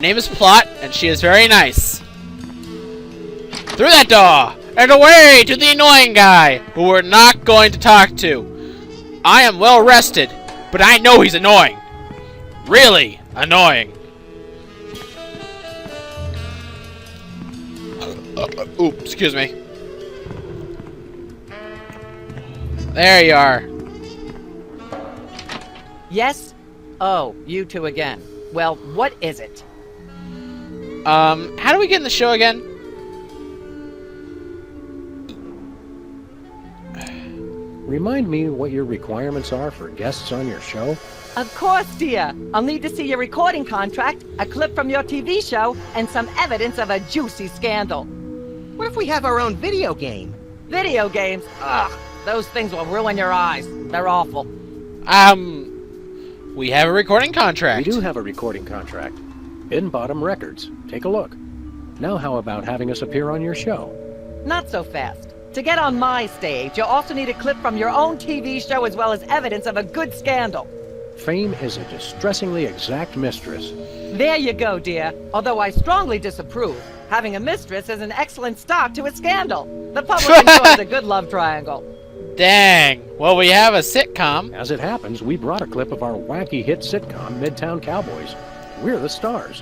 name is Plot, and she is very nice. Through that door, and away to the annoying guy, who we're not going to talk to. I am well rested, but I know he's annoying. Really annoying. Oops, excuse me. There you are. Yes? Oh, you two again. Well, what is it? How do we get in the show again? Remind me what your requirements are for guests on your show? Of course, dear. I'll need to see your recording contract, a clip from your TV show, and some evidence of a juicy scandal. What if we have our own video game? Video games? Ugh, those things will ruin your eyes. They're awful. We have a recording contract. We do have a recording contract. Bin Bottom Records. Take a look. Now how about having us appear on your show? Not so fast. To get on my stage, you'll also need a clip from your own TV show as well as evidence of a good scandal. Fame is a distressingly exact mistress. There you go, dear. Although I strongly disapprove. Having a mistress is an excellent start to a scandal. The public enjoys a good love triangle. Dang. Well, we have a sitcom. As it happens, we brought a clip of our wacky hit sitcom, Midtown Cowboys. We're the stars.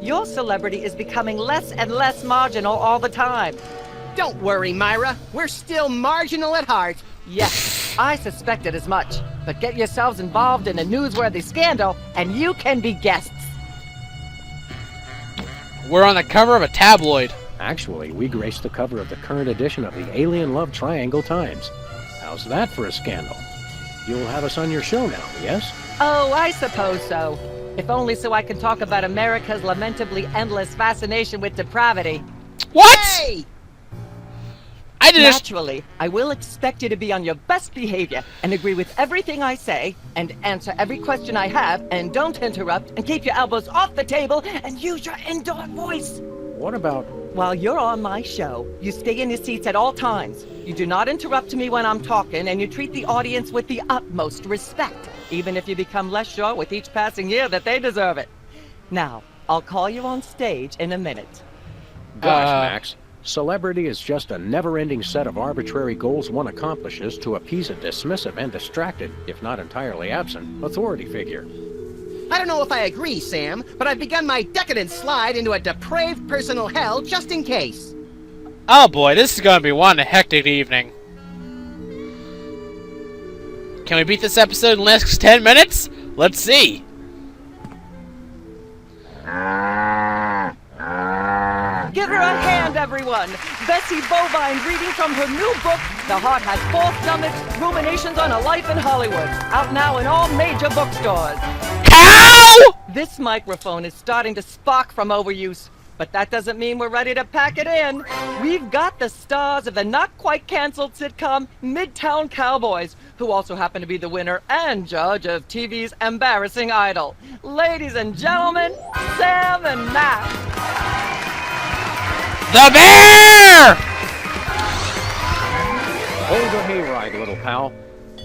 Your celebrity is becoming less and less marginal all the time. Don't worry, Myra. We're still marginal at heart. Yes, I suspected as much. But get yourselves involved in a newsworthy scandal, and you can be guests. We're on the cover of a tabloid. Actually, we graced the cover of the current edition of the Alien Love Triangle Times. How's that for a scandal? You'll have us on your show now, yes? Oh, I suppose so. If only so I can talk about America's lamentably endless fascination with depravity. What? Hey! I didn't. Naturally, I will expect you to be on your best behavior and agree with everything I say and answer every question I have and don't interrupt and keep your elbows off the table and use your indoor voice. What about... While you're on my show, you stay in your seats at all times. You do not interrupt me when I'm talking, and you treat the audience with the utmost respect, even if you become less sure with each passing year that they deserve it. Now, I'll call you on stage in a minute. Gosh, Max. Celebrity is just a never-ending set of arbitrary goals one accomplishes to appease a dismissive and distracted, if not entirely absent, authority figure. I don't know if I agree, Sam, but I've begun my decadent slide into a depraved personal hell just in case. Oh boy, this is gonna be one hectic evening. Can we beat this episode in the next 10 minutes? Let's see. Give her a hand, everyone! Bessie Bovine reading from her new book, The Heart Has Four Stomachs, Ruminations on a Life in Hollywood. Out now in all major bookstores. Ow! This microphone is starting to spark from overuse, but that doesn't mean we're ready to pack it in. We've got the stars of the not-quite-canceled sitcom Midtown Cowboys, who also happen to be the winner and judge of TV's Embarrassing Idol. Ladies and gentlemen, Sam and Matt. The bear! Hold the hayride, little pal.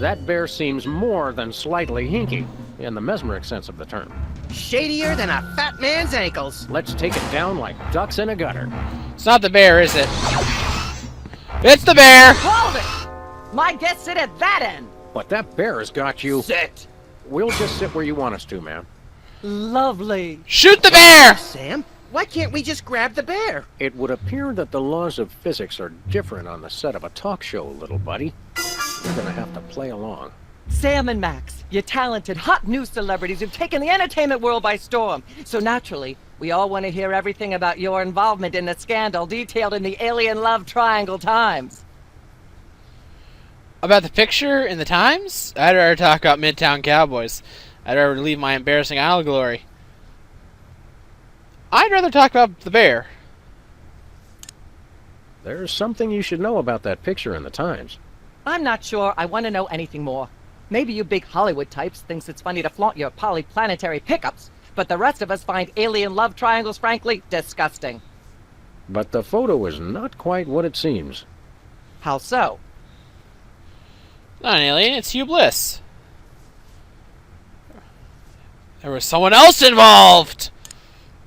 That bear seems more than slightly hinky, in the mesmeric sense of the term. Shadier than a fat man's ankles. Let's take it down like ducks in a gutter. It's not the bear, is it? It's the bear! Hold it! My guests sit at that end. But that bear has got you... Sit. We'll just sit where you want us to, man. Lovely. Shoot the bear! Sam, why can't we just grab the bear? It would appear that the laws of physics are different on the set of a talk show, little buddy. You're gonna have to play along. Sam and Max, you're talented, hot news celebrities who've taken the entertainment world by storm. So naturally, we all want to hear everything about your involvement in the scandal detailed in the Alien Love Triangle Times. About the picture in the Times? I'd rather talk about Midtown Cowboys. I'd rather leave my embarrassing idol glory. I'd rather talk about the bear. There's something you should know about that picture in the Times. I'm not sure I want to know anything more. Maybe you big Hollywood types thinks it's funny to flaunt your polyplanetary pickups, but the rest of us find alien love triangles, frankly, disgusting. But the photo is not quite what it seems. How so? Not an alien, it's Hugh Bliss. There was someone else involved!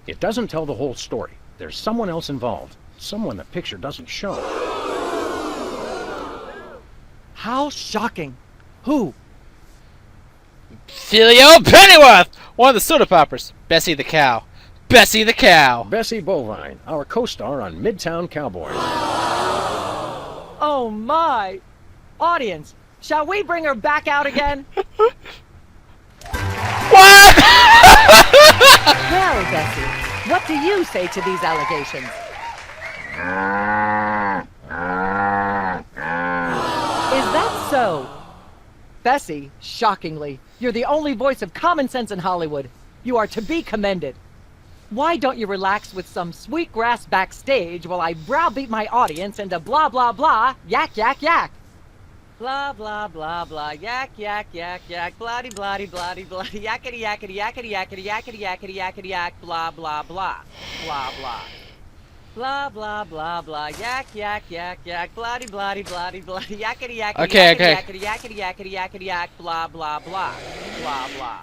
It doesn't tell the whole story. There's someone else involved. Someone the picture doesn't show. How shocking. Who? Theo Pennyworth! One of the soda poppers. Bessie the cow. Bessie the cow! Bessie Bovine, our co-star on Midtown Cowboys. Oh my! Audience, shall we bring her back out again? What? Well, Bessie, what do you say to these allegations? Is that so? Bessie, shockingly, you're the only voice of common sense in Hollywood. You are to be commended. Why don't you relax with some sweet grass backstage while I browbeat my audience into blah blah blah, yak yak yak. Blah blah blah blah, yak yak yak yak, bloody bloody bloody bloody, yakety yakety yakety yakety yakety yakety yakety yak, blah blah blah, blah blah. Blah blah blah blah, yak yak yak yak, bloody bloody bloody bloody, yakety yakety Okay, yakety okay. yakety yakety yakety yakety yak, blah blah blah, blah blah.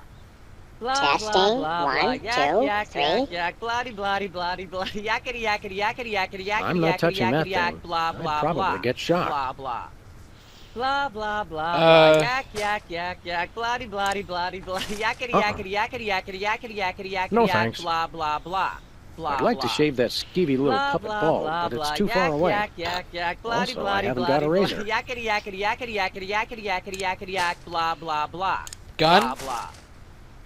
Blah, Testing. blah, blah, blah, 1, yak, 2, yak, 3. yak, yak, bloody, bloody, bloody, bloody, yakety, yakety, yakety, yakety, yakety, I'm not yakety, touching that yakety, yak, thing. blah, I'd blah, probably blah, get shot. blah, blah. Blah, blah, blah, Uh. blah, yak, yak, yak, yak, bloody, bloody, bloody, bloody, yakety, yakety, yakety, yakety, yakety, yakety, yakety, No, yak, thanks. blah, blah, blah, blah, I'd like to blah. shave that skeevy little Blah, puppet blah, bald, blah, but it's blah, too far yak, away. Yak, yak, yak, bloody, Also, I bloody, haven't bloody, got a razor. bloody, yakety, yakety, yakety, yakety, yakety, yakety, yakety, yak, blah, blah, blah. Gun? Blah, blah.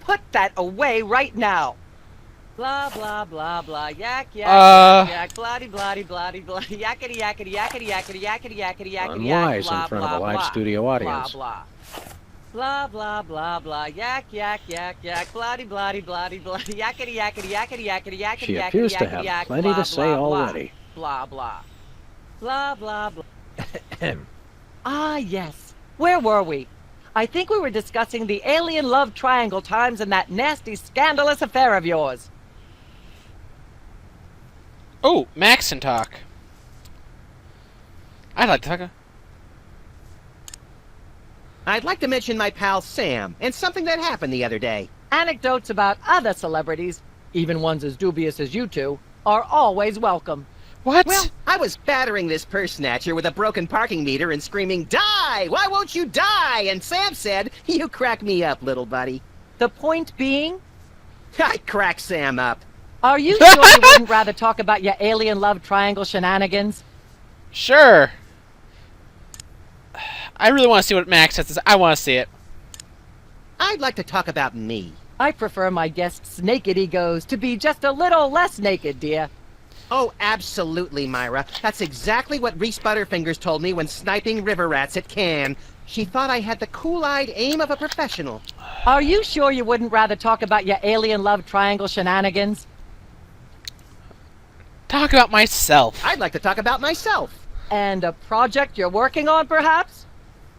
Put that away right now. Blah blah blah blah, yak yak yak yak, bloody bloody bloody bloody, yakety yakety yakety yakety yakety yakety yakety yak, Unwise blah in front of blah a live blah, studio audience. blah blah blah blah blah, yak yak yak yak, bloody bloody bloody bloody, yakety yakety yakety yakety yakety She yakety appears to yakety have yak, plenty blah, to say blah, already. Blah blah blah blah blah. Ahem. Ah yes, where were we? I think we were discussing the alien love triangle times and that nasty scandalous affair of yours. Oh, Max can talk. I'd like to talk. I'd like to mention my pal Sam and something that happened the other day. Anecdotes about other celebrities, even ones as dubious as you two, are always welcome. What? Well, I was battering this purse snatcher with a broken parking meter and screaming, "Die! Why won't you die?" And Sam said, "You crack me up, little buddy." The point being, I cracked Sam up. are you sure you wouldn't rather talk about your alien love triangle shenanigans? Sure. I really want to see what Max has to say. I want to see it. I'd like to talk about me. I prefer my guests' naked egos to be just a little less naked, dear. Oh, absolutely, Myra. That's exactly what Reese Butterfingers told me when sniping river rats at Cannes. She thought I had the cool-eyed aim of a professional. Are you sure you wouldn't rather talk about your alien love triangle shenanigans? Talk about myself. I'd like to talk about myself. And a project you're working on, perhaps?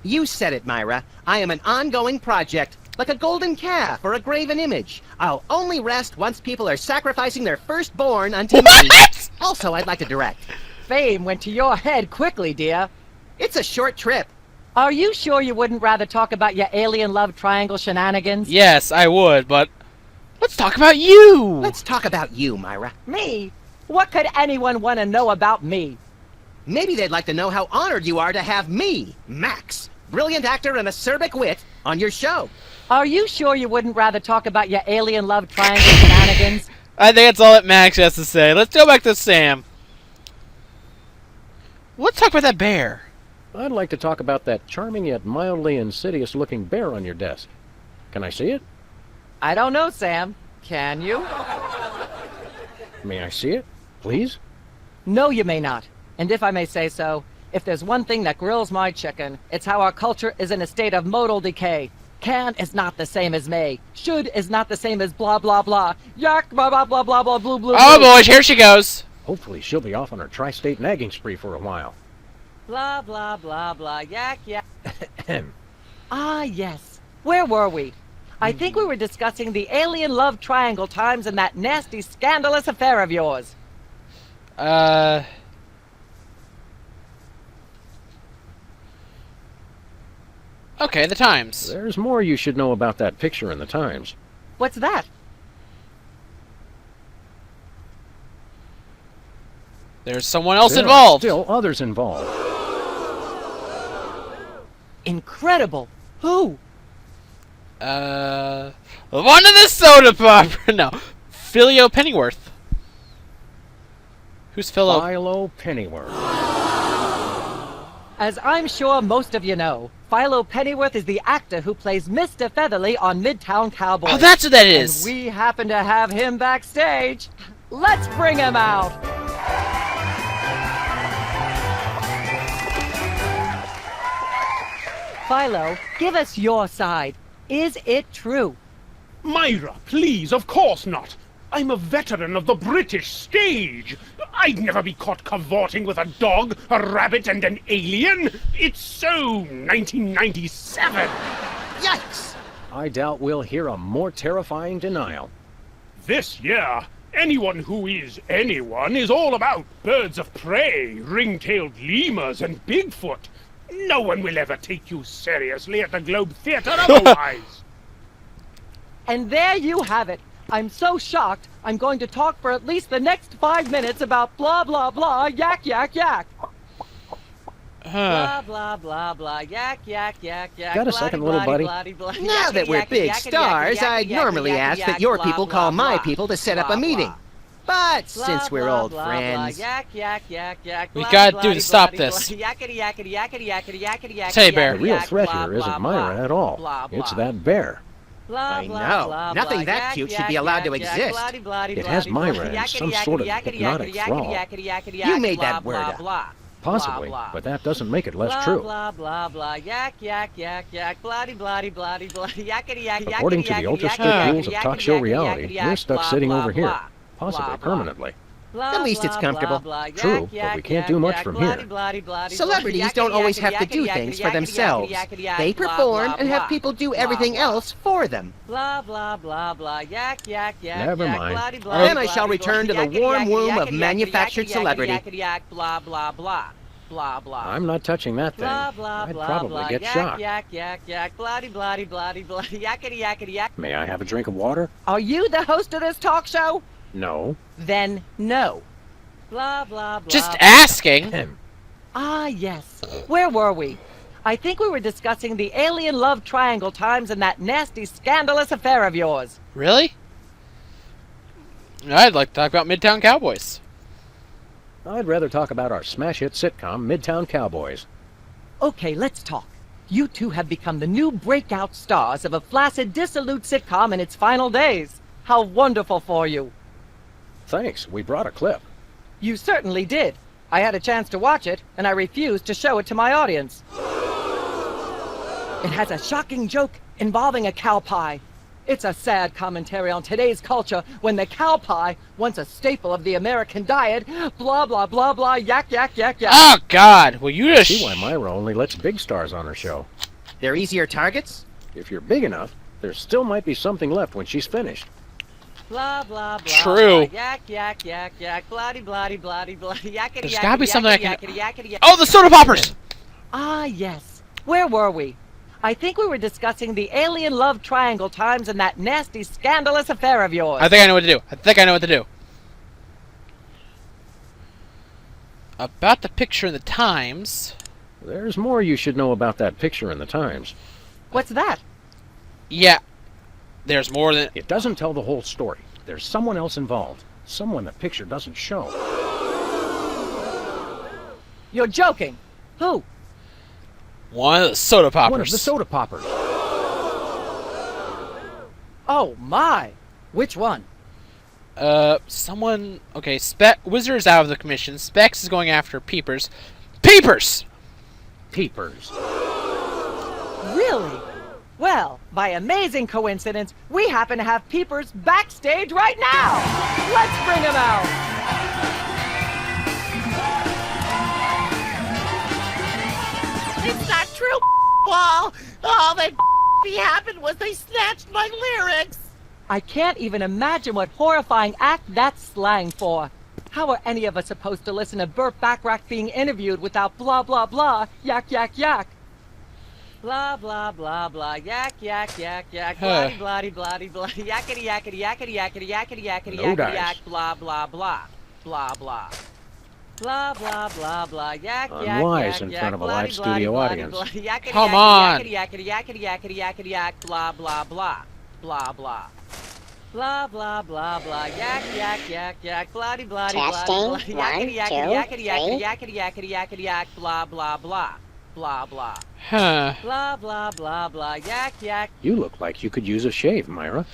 You said it, Myra. I am an ongoing project, like a golden calf or a graven image. I'll only rest once people are sacrificing their firstborn unto me. What? Also, I'd like to direct. Fame went to your head quickly, dear. It's a short trip. Are you sure you wouldn't rather talk about your alien love triangle shenanigans? Yes, I would, but let's talk about you. Let's talk about you, Myra. Me? What could anyone want to know about me? Maybe they'd like to know how honored you are to have me, Max, brilliant actor and acerbic wit, on your show. Are you sure you wouldn't rather talk about your alien love triangle shenanigans? I think that's all that Max has to say. Let's go back to Sam. Let's talk about that bear. I'd like to talk about that charming yet mildly insidious-looking bear on your desk. Can I see it? I don't know, Sam. Can you? May I see it, please? No, you may not. And if I may say so, if there's one thing that grills my chicken, it's how our culture is in a state of modal decay. Can is not the same as may. Should is not the same as blah blah blah. Yak blah blah blah blah blah blue blue. Oh blue. boy, here she goes. Hopefully she'll be off on her tri-state nagging spree for a while. Blah blah blah blah. Yak yak. Ahem. Ah yes. Where were we? I think we were discussing the alien love triangle times and that nasty scandalous affair of yours. Okay, the Times. There's more you should know about that picture in the Times. What's that? There's someone else There are involved. still others involved. Incredible. Who? One of the soda pop. No, Philio Pennyworth. Who's Philo? Philo Pennyworth. As I'm sure most of you know, Philo Pennyworth is the actor who plays Mr. Featherly on Midtown Cowboys. Oh, that's what that is. And we happen to have him backstage. Let's bring him out. Philo, give us your side. Is it true? Myra, please, of course not. I'm a veteran of the British stage. I'd never be caught cavorting with a dog, a rabbit, and an alien. It's so 1997. Yikes! I doubt we'll hear a more terrifying denial. This year, anyone who is anyone is all about birds of prey, ring-tailed lemurs, and Bigfoot. No one will ever take you seriously at the Globe Theatre otherwise. And there you have it. I'm so shocked, I'm going to talk for at least the next 5 minutes about blah blah blah, yak yak yak. Blah blah blah blah, yak yak yak yak. Got a second, little buddy? Now that we're big stars, I'd normally ask that your people call my people to set up a meeting. But since we're old friends... We gotta do to stop this. Teddy bear. The real threat here isn't Myra at all. It's that bear. I know. Nothing that cute should be allowed to exist. It has Myra in some sort of hypnotic thrall. You made that word up. Possibly, but that doesn't make it less true. According to the ultra-strict rules of talk show reality, we're stuck sitting over here, possibly permanently. At least it's comfortable. True, but we can't do much from here. Celebrities don't always have to do things for themselves. They perform and have people do everything else for them. Never mind. Then I shall return to the warm womb of manufactured celebrity. I'm not touching that thing. I'd probably get shocked. May I have a drink of water? Are you the host of this talk show? No. Then no. Just asking. Ah, yes. Where were we? I think we were discussing the alien love triangle times and that nasty, scandalous affair of yours. Really? I'd like to talk about Midtown Cowboys. I'd rather talk about our smash hit sitcom, Midtown Cowboys. Okay, let's talk. You two have become the new breakout stars of a flaccid, dissolute sitcom in its final days. How wonderful for you. Thanks, we brought a clip. You certainly did. I had a chance to watch it, and I refused to show it to my audience. It has a shocking joke involving a cow pie. It's a sad commentary on today's culture when the cow pie, once a staple of the American diet, blah blah blah blah, yak yak yak yak. Oh God! Will you just? See why Myra only lets big stars on her show. They're easier targets? If you're big enough, there still might be something left when she's finished. Blah blah blah. True. Yak yak yak yak. Blah blah blah blah. There's gotta be something I can. Oh, the soda poppers! Ah yes. Where were we? I think we were discussing the alien love triangle times and that nasty, scandalous affair of yours. I think I know what to do. I know what to do. About the picture in the Times. There's more you should know about that picture in the Times. What's that? Yeah. There's more than... It doesn't tell the whole story. There's someone else involved. Someone the picture doesn't show. You're joking. Who? One of the soda poppers. One of the soda poppers. Oh my! Which one? Someone... Okay, Wizard's out of the commission. Specs is going after Peepers. Peepers! Peepers. Really? Well, by amazing coincidence, we happen to have Peepers backstage right now! Let's bring him out! It's not true, Paul! All that happened was they snatched my lyrics! I can't even imagine what horrifying act that's slang for. How are any of us supposed to listen to Burt Bacharach being interviewed without blah blah blah, yak yak yak? Blah blah blah blah, yak yak yak yak, blah blah blah blah, yakety yakety yakety yakety yakety yakety yakety yak, blah blah blah, blah blah. Blah blah blah blah yak yak Unwise yak in yak front of a bloody, live bloody, studio bloody, audience. bloody, yakety, Come yakety, on. yakety yakety yakety yakety yakety yak blah blah blah blah blah blah blah blah blah yak yak yak yak bloody bloody bloody Testing. bloody One, yakety yakety two, yakety yakety three. yakety yakety yakety yak blah blah blah blah blah Huh. blah blah blah blah yak yak. You look like you could use a shave, Myra.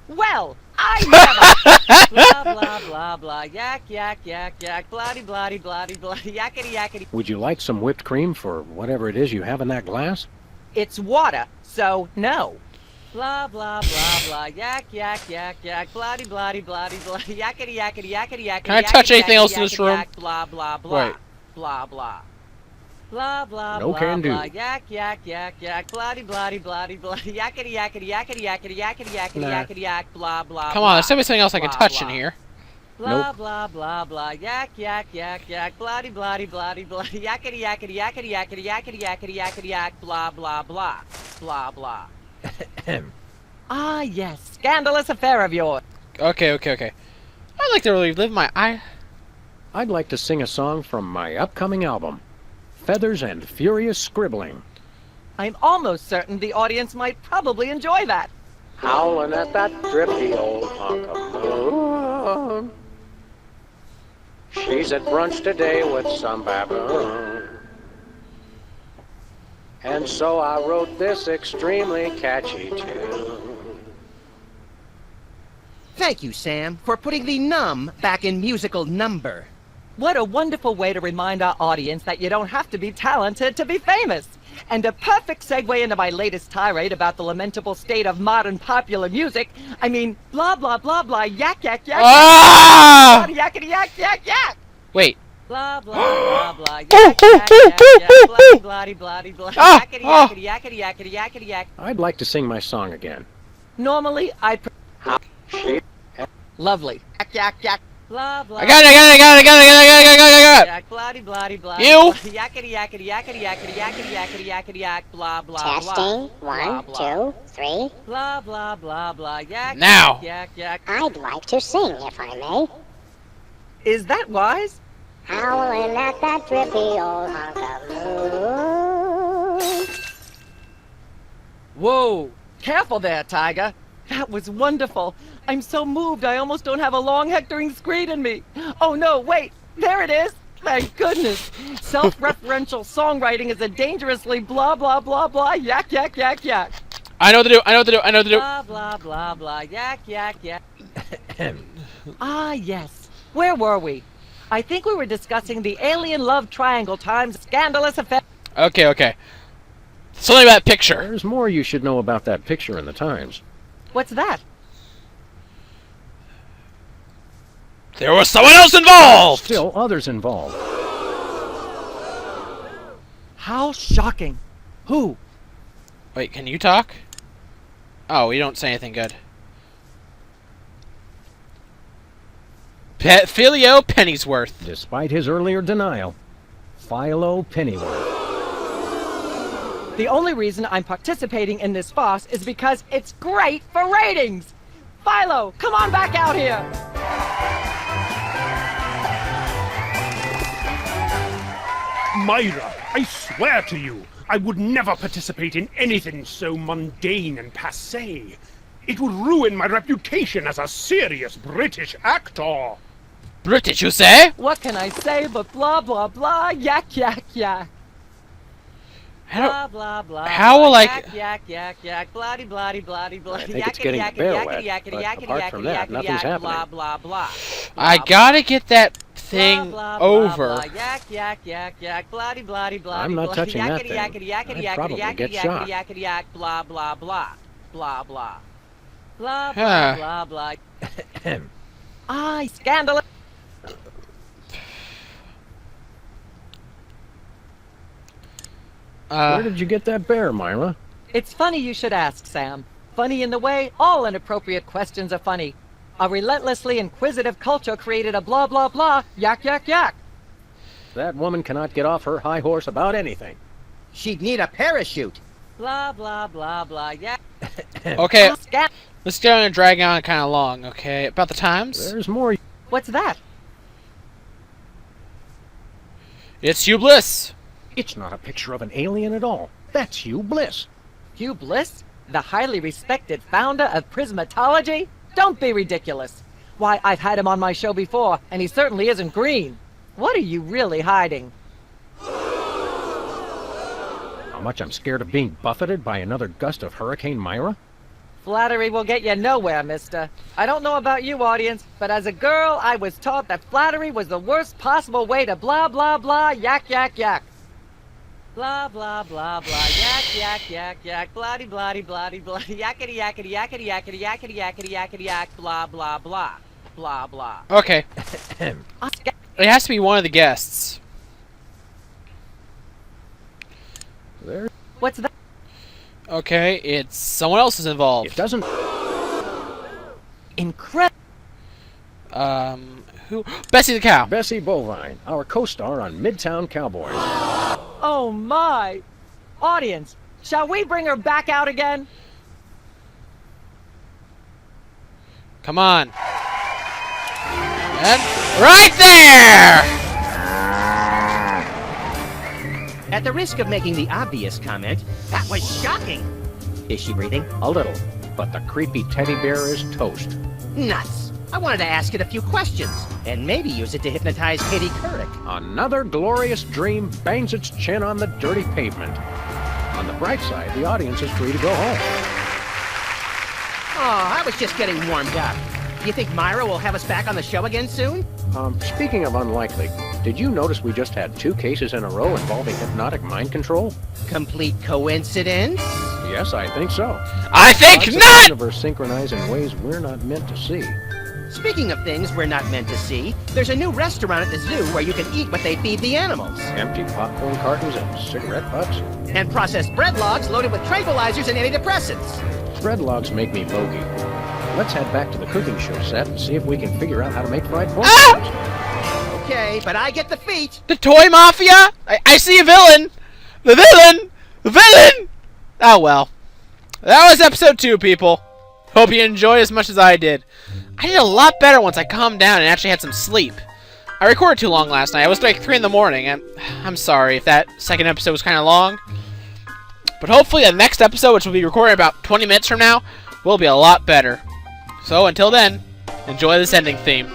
Well, I never. Blah blah blah blah yak yak yak yak bloody bloody bloody bloody yakety yakety. Would you like some whipped cream for whatever it is you have in that glass? It's water, so no. Blah blah blah blah yak yak yak yak bloody bloody bloody bloody yakety yakety yakety yakety. Can I touch yakety, anything yakety, else in this yakety, room? yak, blah blah blah. Wait. Blah blah. Blah blah No blah can do. blah yak yak yak yak bloody bloody bloody bloody yakety yakety yakety yakety yakety yakety Nah. yakety yak blah blah. Come on, there's gotta be something else I can Blah, touch in blah. here. Blah Nope. blah blah blah yak yak yak yak bloody bloody bloody bloody yakety yakety yakety yakety yakety yakety yakety yak blah blah blah blah blah. Ah yes, scandalous affair of yours. Okay. I'd like to relive my I'd like to sing a song from my upcoming album, Feathers and Furious Scribbling. I'm almost certain the audience might probably enjoy that. Howling at that drifty old hunk of moon. She's at brunch today with some baboon. And so I wrote this extremely catchy tune. Thank you, Sam, for putting the num back in musical number. What a wonderful way to remind our audience that you don't have to be talented to be famous. And a perfect segue into my latest tirade about the lamentable state of modern popular music. I mean, blah blah blah blah yak yak yak Ah! yak yakety yak yak yak. Wait. Blah blah blah blah yak yak yak yak bloody bloody bloody bloody Ah, yakety ah. yakety yakety yakety yakety yak. I'd like to sing my song again. Normally I She lovely yak yak yak blah blah. I got it. Yak bloody bloody bloody. You? Yakety yakety yakety yakety yakety yakety yakety yak blah blah blah. Testing. Blah, One, blah. two, three. Blah blah blah blah yak. Now. Yak yak. I'd like to sing, if I may. Is that wise? Howling at that drippy old hunk of moon. Whoa! Careful there, Tiger. That was wonderful. I'm so moved I almost don't have a long hectoring screed in me. Oh no, wait! There it is! Thank goodness! Self-referential songwriting is a dangerously blah blah blah blah yak yak yak yak. I know what to do. Blah blah blah blah yak yak yak. Ah yes. Where were we? I think we were discussing the alien love triangle times scandalous affair. Okay. Something about that picture. There's more you should know about that picture in the Times. What's that? There was someone else involved! Still others involved. How shocking. Who? Wait, can you talk? Oh, you don't say anything good. Philio Pennyworth. Despite his earlier denial, Philo Pennyworth. The only reason I'm participating in this farce is because it's great for ratings! Philo, come on back out here! Myra, I swear to you, I would never participate in anything so mundane and passé. It would ruin my reputation as a serious British actor. British, you say? What can I say but blah blah blah yak yak yak? Blah blah blah. How will I- yak yak yak yak bloody bloody bloody bloody. I think it's getting bare wet, but apart from that, nothing's happening. Blah blah blah. I gotta get that thing Blah, blah, blah, over. blah, yak yak yak yak bloody bloody bloody. I'm not touching that yakety, thing. yakety, yakety, I'd yakety, probably yakety, get yakety, shot. yakety, yak blah blah blah blah blah blah Huh. blah blah blah. Ah, scandalous. Where did you get that bear, Myra? It's funny you should ask, Sam. Funny in the way all inappropriate questions are funny. A relentlessly inquisitive culture created a blah blah blah yak yak yak. That woman cannot get off her high horse about anything. She'd need a parachute. Blah blah blah blah yak. Okay, Scan- let's go and drag on kind of long, okay? About the times? There's more. What's that? It's Hugh Bliss. It's not a picture of an alien at all. That's Hugh Bliss. Hugh Bliss? The highly respected founder of prismatology? Don't be ridiculous. Why, I've had him on my show before, and he certainly isn't green. What are you really hiding? How much I'm scared of being buffeted by another gust of Hurricane Myra? Flattery will get you nowhere, mister. I don't know about you, audience, but as a girl, I was taught that flattery was the worst possible way to blah, blah, blah, yak, yak, yak. Blah, blah, blah, blah, yak, yak, yak, yak, bloody, bloody, bloody, bloody, yakety, yakety, yakety, yakety, yakety, yakety, yakety, yak, blah, blah, blah, blah, blah. Okay. It has to be one of the guests. There. What's that? Okay, it's someone else is involved. It doesn't. Incredible. Who? Bessie the cow. Bessie Bovine, our co-star on Midtown Cowboys. Oh my! Audience, shall we bring her back out again? Come on. And right there! At the risk of making the obvious comment, that was shocking. Is she breathing? A little, but the creepy teddy bear is toast. Nuts. I wanted to ask it a few questions, and maybe use it to hypnotize Katie Couric. Another glorious dream bangs its chin on the dirty pavement. On the bright side, the audience is free to go home. Oh, I was just getting warmed up. Do you think Myra will have us back on the show again soon? Speaking of unlikely, did you notice we just had 2 cases in a row involving hypnotic mind control? Complete coincidence? Yes, I think so. I think Lots of not! the universe synchronize in ways we're not meant to see. Speaking of things we're not meant to see, there's a new restaurant at the zoo where you can eat what they feed the animals. Empty popcorn cartons and cigarette butts. And processed bread logs loaded with tranquilizers and antidepressants. Bread logs make me bogey. Let's head back to the cooking show set and see if we can figure out how to make fried pork. Ah! Okay, but I get the feet. The toy mafia? I see a villain! The villain! The villain! Oh well. That was episode 2, people. Hope you enjoyed as much as I did. I did a lot better once I calmed down and actually had some sleep. I recorded too long last night. I was like 3 in the morning. I'm sorry if that second episode was kind of long. But hopefully the next episode, which will be recorded about 20 minutes from now, will be a lot better. So until then, enjoy this ending theme.